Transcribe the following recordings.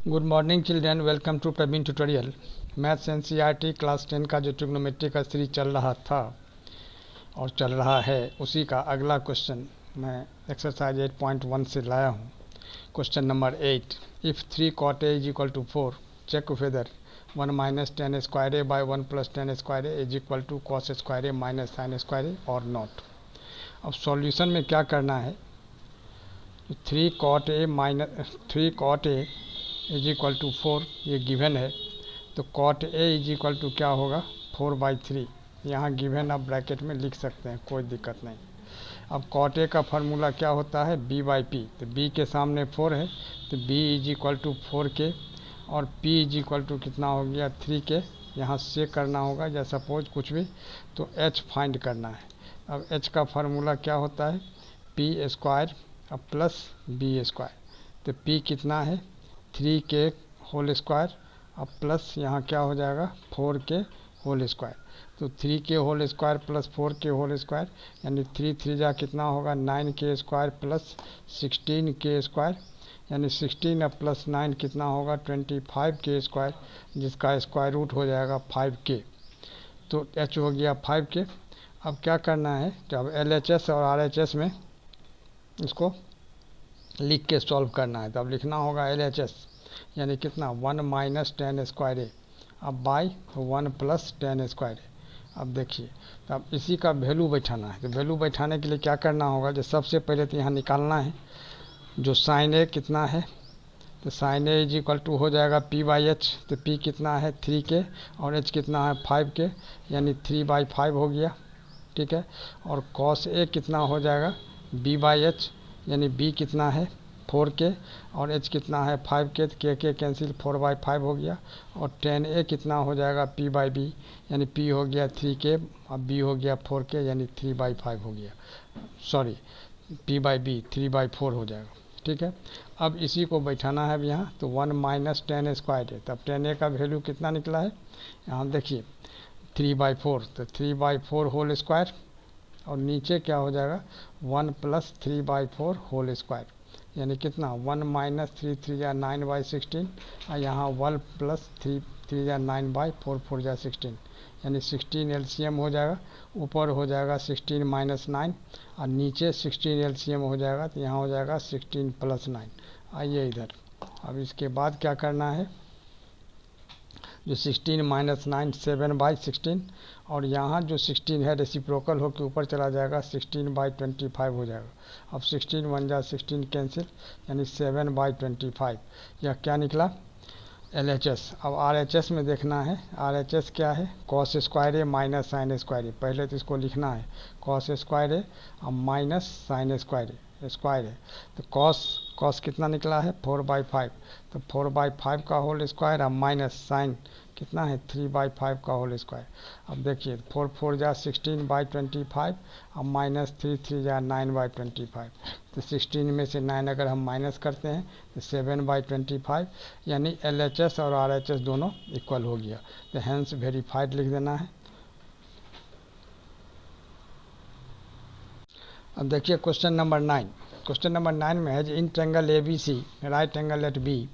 Good morning children, welcome to Praveen tutorial. Maths NCERT class 10 का जो trigonometry का series चल रहा था और चल रहा है, उसी का अगला क्वेश्चन मैं एक्सरसाइज 8.1 से लाया हूँ। Question number 8, if 3 cot a is equal to 4, check whether 1 minus tan square A by 1 plus tan square A is equal to cos square A minus sine square A और not. अब solution में क्या करना है, 3 cot a is equal to 4 ये given है, तो cot a is equal to क्या होगा 4/3। यहाँ गिवन आप ब्रैकेट में लिख सकते हैं, कोई दिक्कत नहीं। अब cot a का फार्मूला क्या होता है b/p, तो b के सामने 4 है तो b is equal to 4k और p इज इक्वल टू कितना हो गया 3k। यहाँ से करना होगा या सपोज कुछ भी, तो h फाइंड करना है। अब h का फार्मूला क्या होता है p स्क्वायर अब प्लस b स्क्वायर, तो p कितना है 3k होल स्क्वायर अब प्लस यहाँ क्या हो जाएगा 4k होल स्क्वायर, तो 3k whole square plus 4k whole square यानी 3 3 जा कितना होगा 9k square plus 16k square, यानी 16 अब प्लस 9 कितना होगा 25k स्क्वायर, जिसका स्क्वायर रूट हो जाएगा 5k। तो h हो गया 5k। अब क्या करना है, जब LHS और RHS में इसको लिख के सॉल्व करना है, तो अब लिखना होगा LHS यानी कितना 1 माइनस टेन स्क्वायर ए अब बाई 1 प्लस टेन स्क्वायर ए। अब देखिए, तो अब इसी का वैल्यू बैठाना है, तो वैल्यू बैठाने के लिए क्या करना होगा, जो सबसे पहले तो यहाँ निकालना है जो साइन ए कितना है, तो sine A is equal to हो जाएगा p/h, तो p कितना है 3k और h कितना है 5k यानी 3/5 हो गया, ठीक है। और cos a कितना हो जाएगा b/h यानी b कितना है 4k और h कितना है 5k, तो k कैंसिल 4/5 हो गया। और tan a कितना हो जाएगा p/b यानी p हो गया 3k और b हो गया 4k यानी 3/5 हो गया, सॉरी p/b 3/4 हो जाएगा, ठीक है। अब इसी को बैठाना है अब यहाँ, तो 1 माइनस टेन स्क्वायर है, तब tan a का वैल्यू कितना निकला है यहाँ देखिए 3/4, तो 3/4 होल स्क्वायर और नीचे क्या हो जाएगा 1 प्लस 3/4 होल स्क्वायर यानी कितना 1 माइनस 3 3 या 9/16 और यहाँ 1 प्लस 3 3 या 9/4 4 या 16 यानी 16 LCM हो जाएगा। ऊपर हो जाएगा 16 माइनस 9 और नीचे 16 LCM हो जाएगा, तो यहाँ हो जाएगा 16 प्लस 9। आइए इधर, अब इसके बाद क्या करना है, जो 16 माइनस 9 7/16 और यहाँ जो 16 है रेसिप्रोकल होकर ऊपर चला जाएगा 16/25 हो जाएगा। अब 16 1 जा 16 कैंसिल यानी 7/25, यह क्या निकला LHS। अब RHS में देखना है, RHS क्या है cos square A minus sine square ए, पहले तो इसको लिखना है cos स्क्वायर ए और माइनस साइन स्क्वायर ए स्क्वायर है, तो cos कितना निकला है 4/5, तो 4/5 का होल स्क्वायर और माइनस साइन कितना है 3/5 का होल स्क्वायर। अब देखिए 4 4 जा 16/25 और माइनस 3 3 जा 9/25, तो 16 में से 9 अगर हम माइनस करते हैं तो 7/25 यानी LHS और RHS दोनों इक्वल हो गया, तो हैंस वेरीफाइड लिख देना है। अब देखिए क्वेश्चन नंबर 9। क्वेश्चन नंबर 9 में है in triangle ABC right angle at B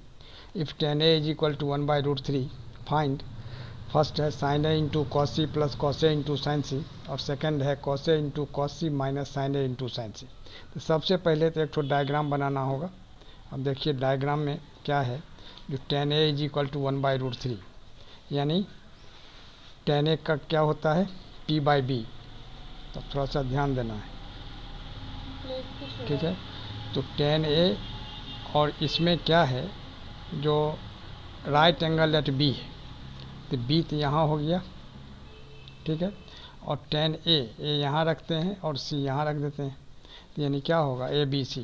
if tan A is equal to 1/√3 find. First है sine A into cos C plus cos A into sine C और second है cos A into cos C minus sine A into sine C। तो सबसे पहले तो एक तो diagram बनाना होगा। अब देखिए डायग्राम में क्या है, जो tan A is equal to 1/√3 यानी tan A का क्या होता है p/b, तो थोड़ा सा ध्यान देना है, ठीक है। तो tan A और इसमें क्या है जो राइट एंगल एट B है, तो B तो यहाँ हो गया, ठीक है। और tan A यहाँ रखते हैं और C यहाँ रख देते हैं, तो यानी क्या होगा ABC।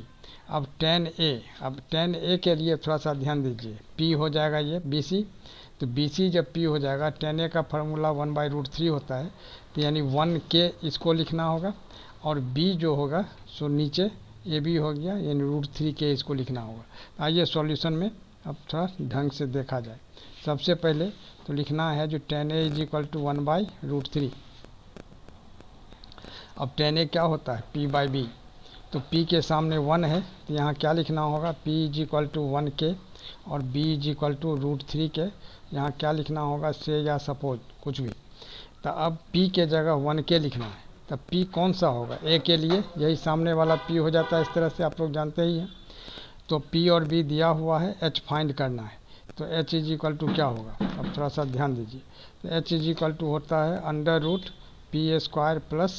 अब tan A के लिए थोड़ा सा ध्यान दीजिए, P हो जाएगा ये BC, तो BC जब P हो जाएगा tan A का फार्मूला 1/√3 होता है, तो यानी 1k इसको लिखना होगा और B जो होगा सो नीचे AB हो गया यानी √3k इसको लिखना होगा। आइए सॉल्यूशन में अब थोड़ा ढंग से देखा जाए। सबसे पहले तो लिखना है जो tan A is equal to 1/√3। अब tan A क्या होता है p/b, तो p के सामने 1 है तो यहाँ क्या लिखना होगा p is equal to 1k और b इज इक्वल टू √3 के, यहाँ क्या लिखना होगा, से या सपोज कुछ भी। तो अब p के जगह 1k लिखना है, तब p कौन सा होगा, a के लिए यही सामने वाला p हो जाता है, इस तरह से आप लोग जानते ही हैं। तो p और b दिया हुआ है, h फाइंड करना है, तो h इज इक्वल टू क्या होगा, अब थोड़ा सा ध्यान दीजिए। तो h इज इक्वल टू होता है √p² प्लस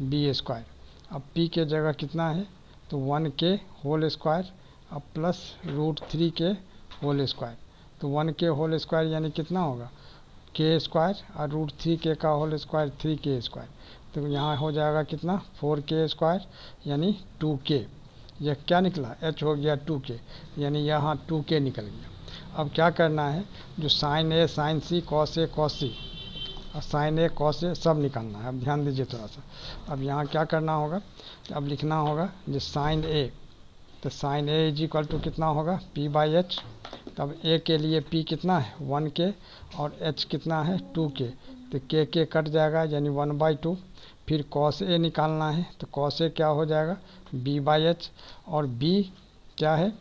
b²। अब p के जगह कितना है, तो 1k होल स्क्वायर अब प्लस √3 के होल स्क्वायर। तो 1k होल स्क्वायर यानी कितना होगा, k² और √3k का होल स्क्वायर 3k²। तो यहाँ हो जाएगा कितना, 4k² यानी 2k। यह क्या निकला, h हो गया 2k, यानी यहाँ 2k निकल गया। अब क्या करना है, जो sine a sine c cos a cos c और साइन a कॉस a सब निकालना है। अब ध्यान दीजिए थोड़ा सा, अब यहाँ क्या करना होगा, अब लिखना होगा जो साइन a, तो sine a is equal to कितना होगा, p/h। तब a के लिए p कितना है 1k और h कितना है 2k, तो k कट जाएगा यानी 1/2। फिर cos a निकालना है, तो cos a क्या हो जाएगा b/h, और b क्या है,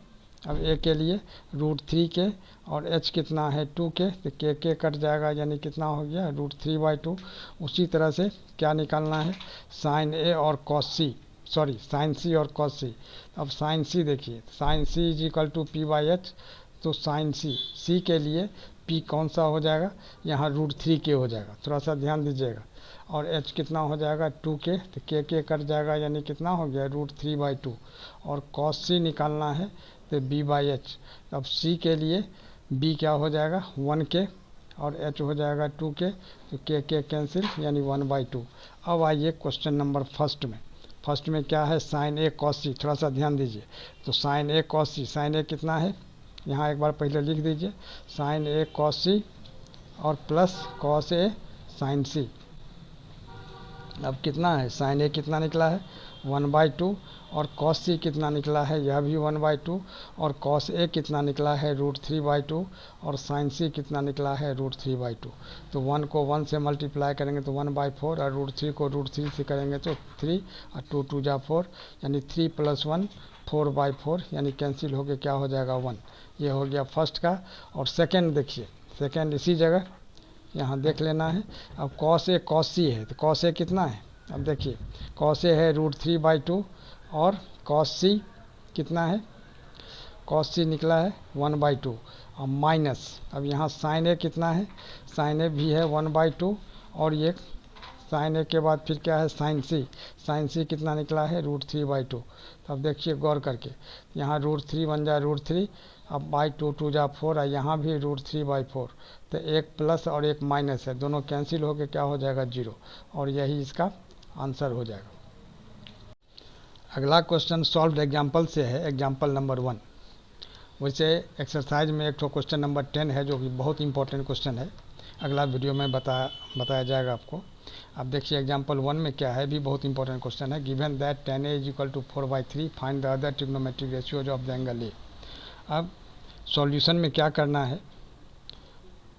अब a के लिए √3k और h कितना है 2k, तो k कट जाएगा यानी कितना हो गया √3/2। उसी तरह से क्या निकालना है, साइन a और cos c, sorry sine c और cos c। अब साइन c देखिए, sine c is equal to p/h, तो साइन c के लिए p कौन सा हो जाएगा, यहाँ √3k हो जाएगा, थोड़ा सा ध्यान दीजिएगा। और h कितना हो जाएगा 2k, तो k कट जाएगा यानी कितना हो गया √3/2। और cos c निकालना है तो b/h। अब c के लिए b क्या हो जाएगा 1k और h हो जाएगा 2k, तो k कैंसिल यानी 1/2। अब आइए क्वेश्चन नंबर फर्स्ट में क्या है, साइन a cos c, थोड़ा सा ध्यान दीजिए। तो sine a cos c, sine a कितना है, यहाँ एक बार पहले लिख दीजिए, साइन a cos c और plus cos a sine c। अब कितना है, साइन a कितना निकला है 1/2 और cos c कितना निकला है, यह भी 1/2 और cos a कितना निकला है √3/2 और sin c कितना निकला है √3/2। तो 1 को 1 से मल्टीप्लाई करेंगे तो 1/4 और √3 को √3 से करेंगे तो 3 और 2 2 जा 4 यानी 3 + 1 4/4 यानी कैंसिल हो गया, क्या हो जाएगा 1। ये हो गया फर्स्ट का। और सेकेंड देखिए, सेकेंड इसी जगह यहाँ देख लेना है। अब cos a cos c है, तो cos a कितना है, अब देखिए cos a है √3/2 और cos c कितना है, cos c निकला है 1/2 और माइनस, अब यहाँ sin a कितना है, sin a भी है 1/2 और ये sin a के बाद फिर क्या है sin c कितना निकला है √3/2। अब देखिए गौर करके, यहाँ √3 बन जाए √3, अब बाई 2 2 जा 4 और यहाँ भी √3/4, तो एक प्लस और एक माइनस है, दोनों कैंसिल होकर क्या हो जाएगा 0, और यही इसका आंसर हो जाएगा। अगला क्वेश्चन सॉल्व एग्जाम्पल से है, एग्जाम्पल नंबर 1। वैसे एक्सरसाइज में एक तो क्वेश्चन नंबर 10 है जो कि बहुत इंपॉर्टेंट क्वेश्चन है, अगला वीडियो में बताया जाएगा आपको। अब देखिए एग्जाम्पल 1 में क्या है, भी बहुत इंपॉर्टेंट क्वेश्चन है। Given that tan a is equal to 4/3, find the other trigonometric ratios of the angle a। अब सॉल्यूशन में क्या करना है,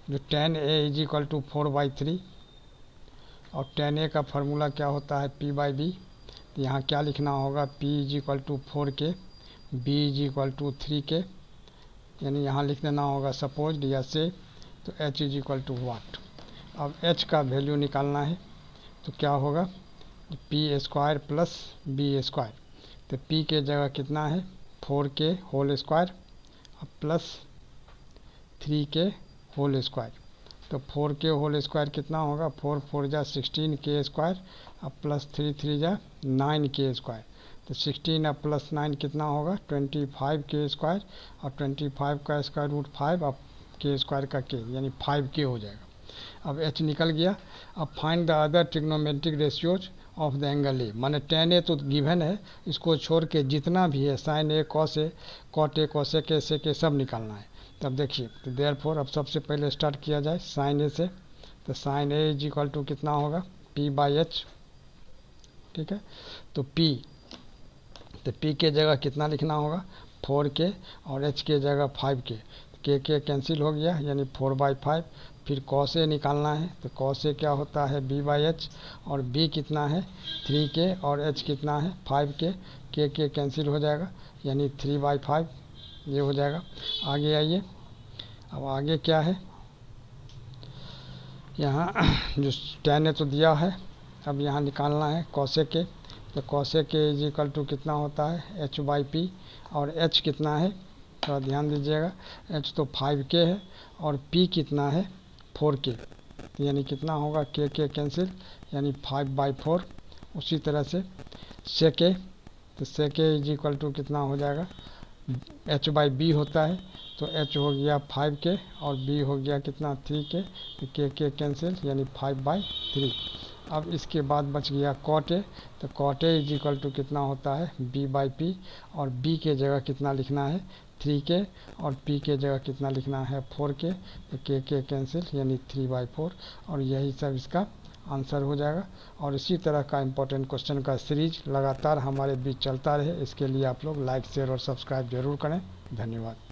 जो tan a is equal to 4/3 और tan a का फार्मूला क्या होता है p/b, तो यहाँ क्या लिखना होगा, p is equal to 4k, b is equal to 3k, यानी यहाँ लिख देना होगा सपोज या से, तो h इज इक्वल टू वाट। अब h का वैल्यू निकालना है, तो क्या होगा p² प्लस b²। तो p के जगह कितना है 4k होल स्क्वायर अब प्लस 3k होल स्क्वायर। तो 4k होल स्क्वायर कितना होगा, 4 4 जा 16k² अब प्लस 3 3 जा 9k²। तो 16 अब प्लस 9 कितना होगा 25k² और 25 का स्क्वायर रूट 5 अब k² का k यानी 5k हो जाएगा। अब h निकल गया। अब find the other trigonometric ratios of the angle A, माने tan a तो गिवन है, इसको छोड़ के जितना भी है sin a cos a cot a cos a कैसे के सब निकालना है। तब देखिए, तो देयरफॉर अब सबसे पहले स्टार्ट किया जाए sin a से, तो sin a is equal to कितना होगा p/h, ठीक है। तो p के जगह कितना लिखना होगा 4k और h के जगह 5k, k कैंसिल हो गया यानी 4/5। फिर cos a निकालना है, तो cos a क्या होता है b/h और b कितना है 3k और h कितना है 5k, k कैंसिल हो जाएगा यानी 3/5। ये हो जाएगा। आगे आइए, अब आगे क्या है, यहाँ जो tan है तो दिया है, अब यहाँ निकालना है कॉसेक के। तो कॉसेक के इज इक्वल टू कितना होता है h/p, और h कितना है थोड़ा ध्यान दीजिएगा, h तो 5k है और p कितना है 4k, यानी कितना होगा k कैंसिल, यानी 5/4। उसी तरह से sec a, तो sec a is equal to कितना हो जाएगा h/b होता है, तो h हो गया 5k और b हो गया कितना 3k, तो k कैंसिल यानी 5/3। अब इसके बाद बच गया cot a, तो cot a is equal to कितना होता है b/p, और b के जगह कितना लिखना है 3k, और p के जगह कितना लिखना है 4k, तो k कैंसिल यानी 3/4, और यही सब इसका आंसर हो जाएगा। और इसी तरह का इम्पोर्टेंट क्वेश्चन का सीरीज लगातार हमारे बीच चलता रहे, इसके लिए आप लोग लाइक शेयर और सब्सक्राइब जरूर करें। धन्यवाद।